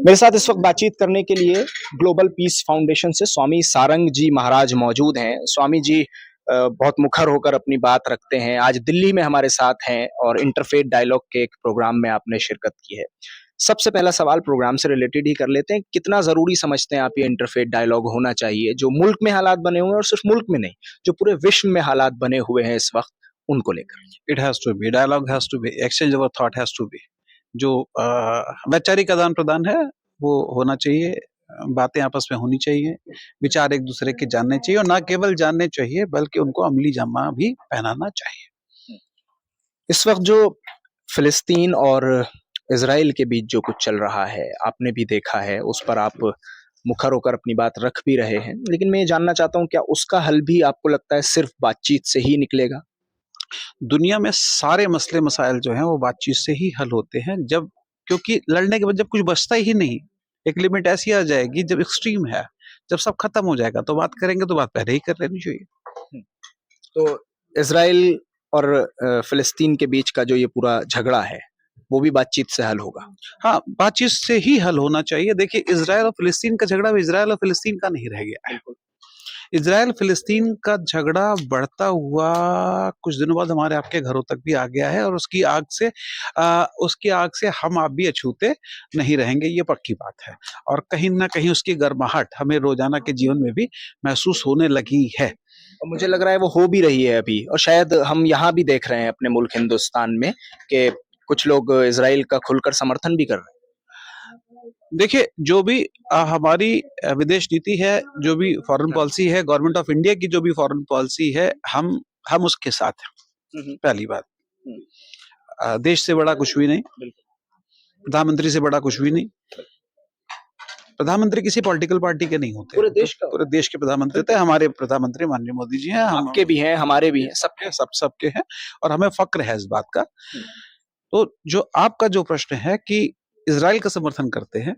मेरे साथ इस वक्त बातचीत करने के लिए ग्लोबल पीस फाउंडेशन से स्वामी सारंग जी महाराज मौजूद हैं। स्वामी जी बहुत मुखर होकर अपनी बात रखते हैं। आज दिल्ली में हमारे साथ हैं और इंटरफेथ डायलॉग के एक प्रोग्राम में आपने शिरकत की है। सबसे पहला सवाल प्रोग्राम से रिलेटेड ही कर लेते हैं। कितना ज़रूरी समझते हैं आप ये इंटरफेथ डायलॉग होना चाहिए, जो मुल्क में हालात बने हुए हैं और सिर्फ मुल्क में नहीं, जो पूरे विश्व में हालात बने हुए हैं इस वक्त, उनको लेकर? It has to be, dialogue has to be, exchange of thought has to be. जो वैचारिक आदान प्रदान है वो होना चाहिए, बातें आपस में होनी चाहिए, विचार एक दूसरे के जानने चाहिए और ना केवल जानने चाहिए बल्कि उनको अमली जामा भी पहनाना चाहिए। इस वक्त जो फिलिस्तीन और इजराइल के बीच जो कुछ चल रहा है, आपने भी देखा है, उस पर आप मुखर होकर अपनी बात रख भी रहे हैं, लेकिन मैं ये जानना चाहता हूँ, क्या उसका हल भी आपको लगता है सिर्फ बातचीत से ही निकलेगा? दुनिया में सारे मसले मसाइल जो हैं वो बातचीत से ही हल होते हैं, जब क्योंकि लड़ने के बाद जब कुछ बचता ही नहीं, एक लिमिट ऐसी आ जाएगी जब एक्सट्रीम है, जब सब खत्म हो जाएगा तो बात करेंगे, तो बात पहले ही कर लेनी चाहिए। तो इजराइल और फिलिस्तीन के बीच का जो ये पूरा झगड़ा है, वो भी बातचीत से हल होगा? हाँ, बातचीत से ही हल होना चाहिए। देखिए, इजराइल और फिलिस्तीन का झगड़ा इजराइल और फिलिस्तीन का नहीं रह गया है। इजराइल फिलिस्तीन का झगड़ा बढ़ता हुआ कुछ दिनों बाद हमारे आपके घरों तक भी आ गया है और उसकी आग से हम आप भी अछूते नहीं रहेंगे, ये पक्की बात है। और कहीं ना कहीं उसकी गर्माहट हमें रोजाना के जीवन में भी महसूस होने लगी है। और मुझे लग रहा है वो हो भी रही है अभी, और शायद हम यहाँ भी देख रहे हैं अपने मुल्क हिंदुस्तान में कि कुछ लोग इजराइल का खुलकर समर्थन भी कर रहे हैं। देखिए, जो भी हमारी विदेश नीति है, जो भी फॉरेन पॉलिसी है, गवर्नमेंट ऑफ इंडिया की जो भी फॉरेन पॉलिसी है, हम उसके साथ हैं। पहली बात, देश से बड़ा कुछ भी नहीं, प्रधानमंत्री से बड़ा कुछ भी नहीं। प्रधानमंत्री किसी पॉलिटिकल पार्टी के नहीं होते, पूरे देश के प्रधानमंत्री थे। हमारे प्रधानमंत्री माननीय मोदी जी हैं, आपके भी हैं, हमारे भी हैं, सबके हैं और हमें फक्र है इस बात का। तो जो आपका जो प्रश्न है कि इजराइल का समर्थन करते हैं,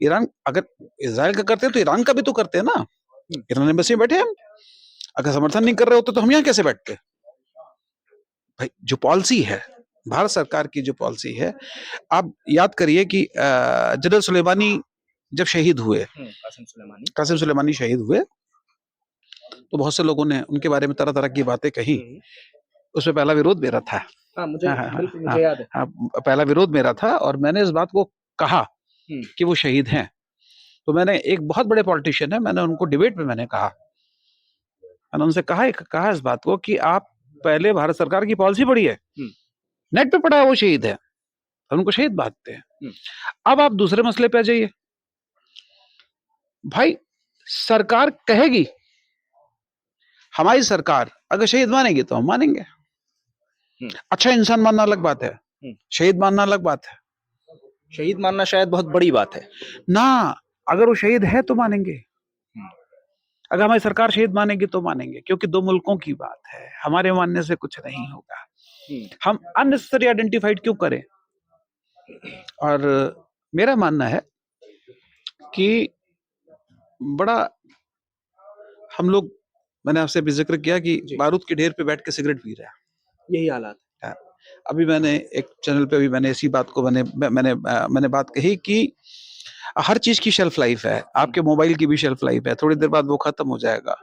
ईरान अगर इजराइल का करते हैं तो ईरान का भी तो करते हैं ना। ईरान एम्बेसी में बैठे हम, अगर समर्थन नहीं कर रहे होते तो हम यहाँ कैसे बैठते? भाई, जो पॉलिसी है, भारत सरकार की जो पॉलिसी है, आप याद करिए कि जनरल सुलेमानी जब शहीद हुए, कासिम सुलेमानी शहीद हुए, तो बहुत से लोगों ने उनके बारे में तरह तरह की बातें कही। उसमें पहला विरोध मेरा था। मुझे याद है। पहला विरोध मेरा था और मैंने इस बात को कहा कि वो शहीद हैं। तो मैंने, एक बहुत बड़े पॉलिटिशियन है, मैंने उनको डिबेट में मैंने उनसे कहा इस बात को कि आप पहले भारत सरकार की पॉलिसी पढ़ी है, नेट पे पढ़ा है वो शहीद है, तो उनको शहीद बांटते हैं। अब आप दूसरे मसले पे आ जाइए। भाई, सरकार कहेगी, हमारी सरकार अगर शहीद मानेगी तो हम मानेंगे। अच्छा इंसान मानना अलग बात है, शहीद मानना अलग बात है। शहीद मानना शायद बहुत बड़ी बात है ना, अगर वो शहीद है तो मानेंगे, अगर हमारी सरकार शहीद मानेगी तो मानेंगे, क्योंकि दो मुल्कों की बात है, हमारे मानने से कुछ नहीं होगा। हम अननेसेसरी आइडेंटिफाइड क्यों करें? और मेरा मानना है कि बड़ा हम लोग, मैंने आपसे भी जिक्र किया कि बारूद के ढेर पे बैठ के सिगरेट पी रहे हैं, यही हालात है। अभी मैंने एक चैनल पे भी मैंने इसी बात को मैंने बात कही कि हर चीज की शेल्फ लाइफ है, आपके मोबाइल की भी शेल्फ लाइफ है, थोड़ी देर बाद वो खत्म हो जाएगा।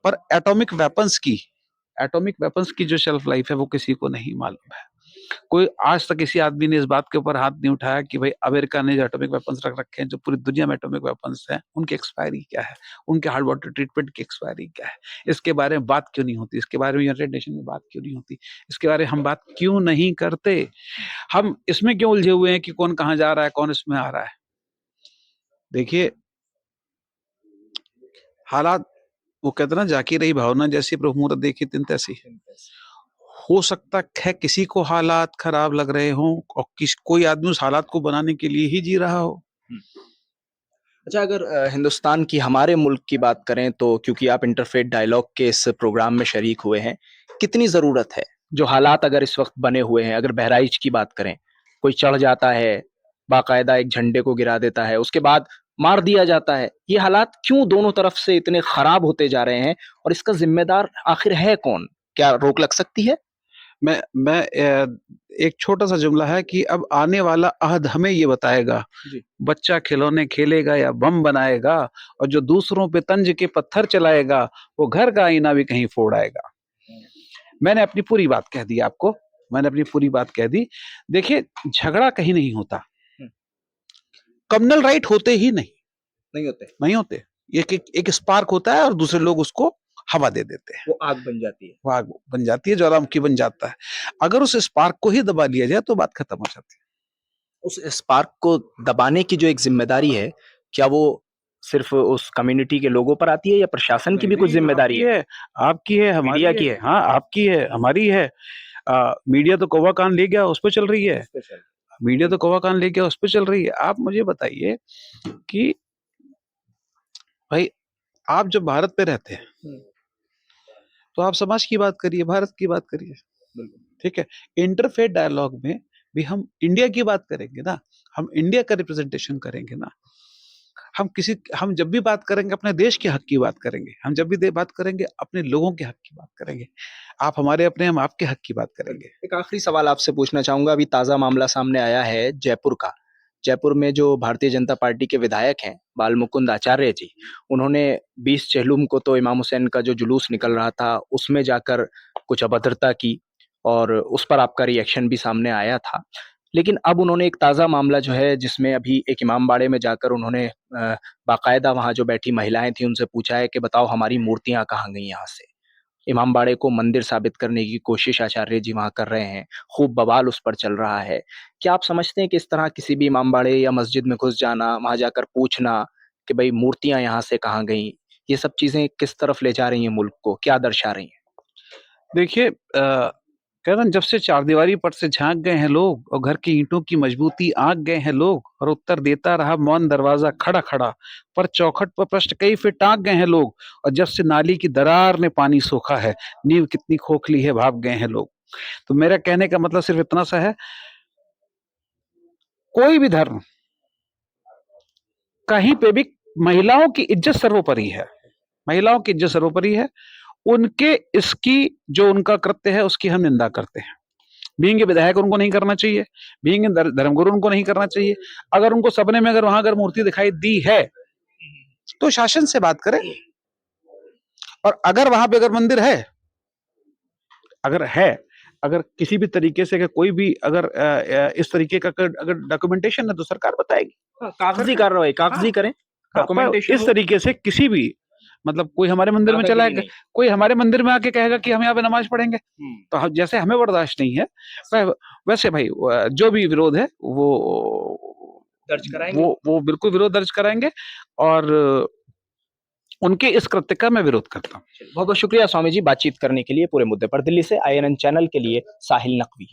पर एटॉमिक वेपन्स की जो शेल्फ लाइफ है वो किसी को नहीं मालूम है। कोई आज तक किसी आदमी ने इस बात के ऊपर हाथ नहीं उठाया कि भाई अमेरिका ने जो एटॉमिक वेपन्स रख रखे हैं, जो पूरी दुनिया में एटॉमिक वेपन्स हैं, उनकी एक्सपायरी क्या है, उनके हार्ड वाटर ट्रीटमेंट की एक्सपायरी क्या है, इसके बारे में बात क्यों नहीं होती, इसके बारे में यूनाइटेड नेशन में बात क्यों नहीं होती, इसके बारे में हम बात क्यों नहीं करते? हम इसमें क्यों उलझे हुए हैं कि कौन कहाँ जा रहा है, कौन इसमें आ रहा है? देखिए, हालात, वो कहते ना, जाकी रही भावना जैसी प्रभु मुहूर्त देखी तिन तैसी। हो सकता है किसी को हालात खराब लग रहे हों और कोई आदमी उस हालात को बनाने के लिए ही जी रहा हो। अच्छा, अगर हिंदुस्तान की, हमारे मुल्क की बात करें तो, क्योंकि आप इंटरफेथ डायलॉग के इस प्रोग्राम में शरीक हुए हैं, कितनी ज़रूरत है, जो हालात अगर इस वक्त बने हुए हैं, अगर बहराइच की बात करें, कोई चढ़ जाता है, बाकायदा एक झंडे को गिरा देता है, उसके बाद मार दिया जाता है, ये हालात क्यों दोनों तरफ से इतने खराब होते जा रहे हैं और इसका जिम्मेदार आखिर है कौन? क्या रोक लग सकती है? मैं एक छोटा सा जुमला है कि अब आने वाला अहद हमें ये बताएगा, जी। बच्चा खिलौने खेलेगा या बम बनाएगा, और जो दूसरों पे तंज के पत्थर चलाएगा वो घर का आईना भी कहीं फोड़ आएगा। मैंने अपनी पूरी बात कह दी आपको, मैंने अपनी पूरी बात कह दी। देखिए, झगड़ा कहीं नहीं होता, कम्युनल राइट होते ही नहीं होते, नहीं होते। एक स्पार्क होता है और दूसरे लोग उसको हवा दे देते हैं, वो आग बन जाती है। वो आग बन जाती है, ज्वालामुखी बन जाता है। अगर उस स्पार्क को ही दबा लिया जाए तो बात खत्म हो जाती है। उस स्पार्क को दबाने की जो एक जिम्मेदारी है, क्या वो सिर्फ उस कम्युनिटी के लोगों पर आती है या प्रशासन की भी कुछ जिम्मेदारी है? आपकी है, हमारी मीडिया की है? हाँ, आपकी है, हमारी है। मीडिया तो कौवा कान ले गया, उस पर चल रही है। मीडिया तो कौवा कान ले गया, उस पर चल रही है। आप मुझे बताइए कि भाई, आप जब भारत पे रहते हैं तो आप समाज की बात करिए, भारत की बात करिए, ठीक है। इंटरफेथ डायलॉग में भी हम इंडिया की बात करेंगे ना, हम इंडिया का रिप्रेजेंटेशन करेंगे ना। हम जब भी बात करेंगे अपने देश के हक की बात करेंगे, हम जब भी बात करेंगे अपने लोगों के हक की बात करेंगे। आप हमारे अपने, हम आपके हक की बात करेंगे। एक आखिरी सवाल आपसे पूछना चाहूंगा, अभी ताजा मामला सामने आया है जयपुर का। जयपुर में जो भारतीय जनता पार्टी के विधायक हैं बाल मुकुंद आचार्य जी, उन्होंने 20 चेहलुम को तो इमाम हुसैन का जो जुलूस निकल रहा था उसमें जाकर कुछ अभद्रता की, और उस पर आपका रिएक्शन भी सामने आया था। लेकिन अब उन्होंने एक ताज़ा मामला जो है जिसमें अभी एक इमामबाड़े में जाकर उन्होंने बाकायदा वहाँ जो बैठी महिलाएं थी उनसे पूछा है कि बताओ हमारी मूर्तियां कहाँ गई यहाँ से। इमामबाड़े को मंदिर साबित करने की कोशिश आचार्य जी वहाँ कर रहे हैं, खूब बवाल उस पर चल रहा है। क्या आप समझते हैं कि इस तरह किसी भी इमामबाड़े या मस्जिद में घुस जाना, वहाँ जाकर पूछना कि भाई मूर्तियां यहाँ से कहाँ गई, ये सब चीजें किस तरफ ले जा रही हैं मुल्क को, क्या दर्शा रही हैं? देखिए, कह रहा जब से चारदीवारी पर से झांक गए हैं लोग और घर की ईंटों की मजबूती आंक गए हैं लोग, और उत्तर देता रहा मौन दरवाजा खड़ा खड़ा, पर चौखट पर प्रश्न कई फिर टांक गए हैं लोग। और जब से नाली की दरार ने पानी सोखा है, नींव कितनी खोखली है भाप गए हैं लोग। तो मेरा कहने का मतलब सिर्फ इतना सा है, कोई भी धर्म कहीं पे भी महिलाओं की इज्जत सर्वोपरि है, महिलाओं की इज्जत सर्वोपरि है। उनके इसकी जो उनका कृत्य है उसकी हम निंदा करते हैं। बीइंग विधायक उनको नहीं करना चाहिए, बीइंग धर्मगुरु उनको नहीं करना चाहिए। अगर उनको सपने में अगर वहां अगर मूर्ति दिखाई दी है तो शासन से बात करें, और अगर वहां पे अगर मंदिर है, अगर किसी भी तरीके से, अगर कोई भी अगर इस तरीके का अगर डॉक्यूमेंटेशन है तो सरकार बताएगी। कागजी कार्रवाई, कागजी करें, डॉक्यूमेंटेशन इस तरीके से किसी भी, मतलब कोई हमारे मंदिर में चला है, कोई हमारे मंदिर में आके कहेगा कि हम यहाँ पे नमाज पढ़ेंगे, तो जैसे हमें बर्दाश्त नहीं है, वैसे भाई जो भी विरोध है वो दर्ज कराएंगे, वो बिल्कुल विरोध दर्ज कराएंगे, और उनके इस कृत्य का मैं विरोध करता हूँ। बहुत बहुत शुक्रिया स्वामी जी बातचीत करने के लिए पूरे मुद्दे पर। दिल्ली से INN चैनल के लिए साहिल नकवी।